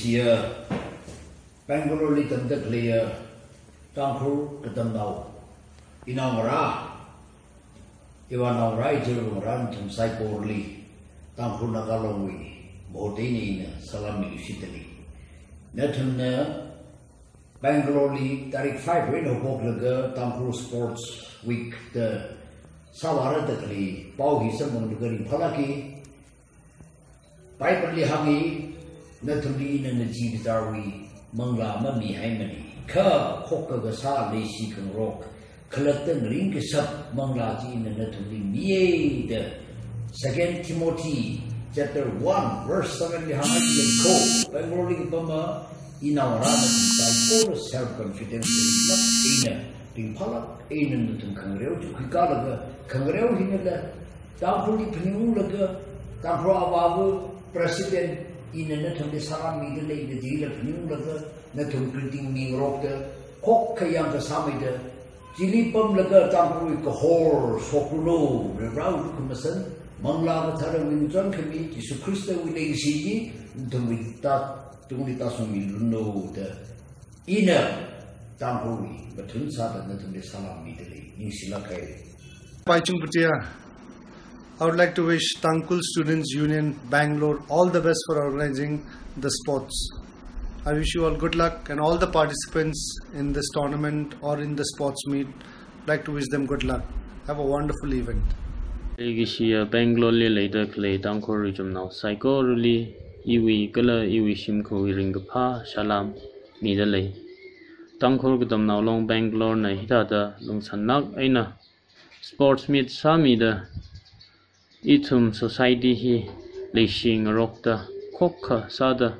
year, Bangalore Litan the player, Tankru Katamau. In our Ivan our right run to Psychorly, Tankru Nagalongi, Bodini, Salami Shitali. Nathan Bangalore League, Tarik 5 Reno Boklaga, Tankru Sports Week, the Savaradakli, Pauhi Saman Gari Palaki, Piperly Hami, Nathalie and the Jibitari, Mangla Mami Haimani, Ka, Hoka Gasa, Lacey Kan Rock, Kalatan Rinkasap, Mangla Jin and Nathalie, Ye, the 2 Timothy, chapter 1, verse 7, Hamadi and Co, Bangalore League Bama, in our Rama, self-confidence, not in a Palak, in a Kangaroo, to Kikalaga, Kangaroo, Hinala, Tampuli Penulaga, Tampra President in a net of the Salami, the deal of Penulaga, Natum Printing Ming Rocker, Kokayanga Samida, Jilipum Laga, Tampuri, Kahor, Sokuno, Round Kumasan, Mangla, Tara, Winton Kami, Jesus Christa, with ACG, with that. Know the inner Tampuri, but Tunsat and the Salam Italy, Nisilakai. I would like to wish Tankul Students Union Bangalore all the best for organizing the sports. I wish you all good luck and all the participants in this tournament or in the sports meet. I'd like to wish them good luck. Have a wonderful event. Bangalore later clay Tankul region now psycho really. Iwi kala iwi shimko ringapa salam midalay. Tangkol gadam now long Bangalore na hitada long sanak aina. Sports meet samida. Itum society hi leashing rokta kokka sada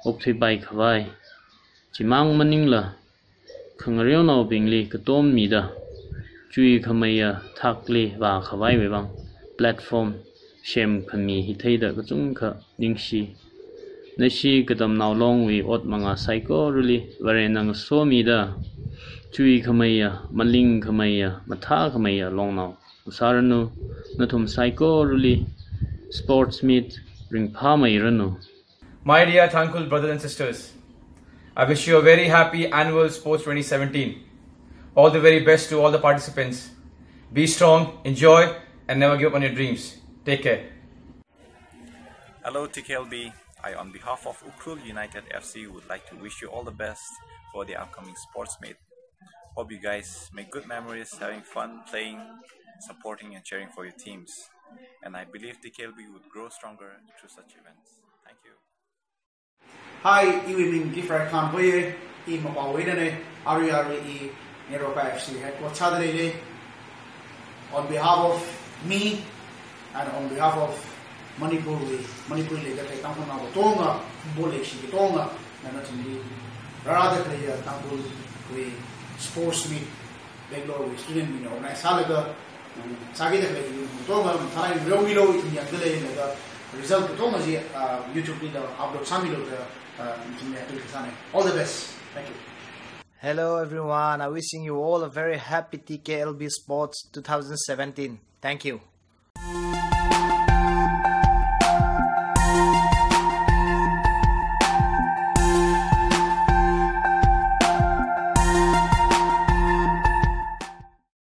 opti bike havai. Jimang maningla. Kangariono bingli katom mida. Chui kamaya takli va havai webang. Platform shem kami hitaida kachungka ningshi. Nashi kadam now long we ot manga psycho really very nang so me da chui kamaya maling kamaya matha kamaya long now usaranu natum psycho really sports meet ring pa mai ranu. My dear Tankul brothers and sisters, I wish you a very happy annual sports 2017. All the very best to all the participants. Be strong, enjoy and never give up on your dreams. Take care. Hello TKLB. I, on behalf of Ukrul United FC, would like to wish you all the best for the upcoming sports meet. Hope you guys make good memories, having fun, playing, supporting and cheering for your teams. And I believe TKLB would grow stronger through such events. Thank you. Hi, Iwin Gifra Khanboye, Imawawedane, Ariari, Neroka FC headquarters. On behalf of me and on behalf of Manipur League at Tampana Tonga, Football League Tonga, and naturally rather player Tampul we sports meet Bangalore we student meet organize Salaga, Sagida Tonga, Thai Romilo in the result of Tonga YouTube leader upload Samilo all the best. Thank you. Hello everyone, I'm wishing you all a very happy TKLB Sports 2017. Thank you.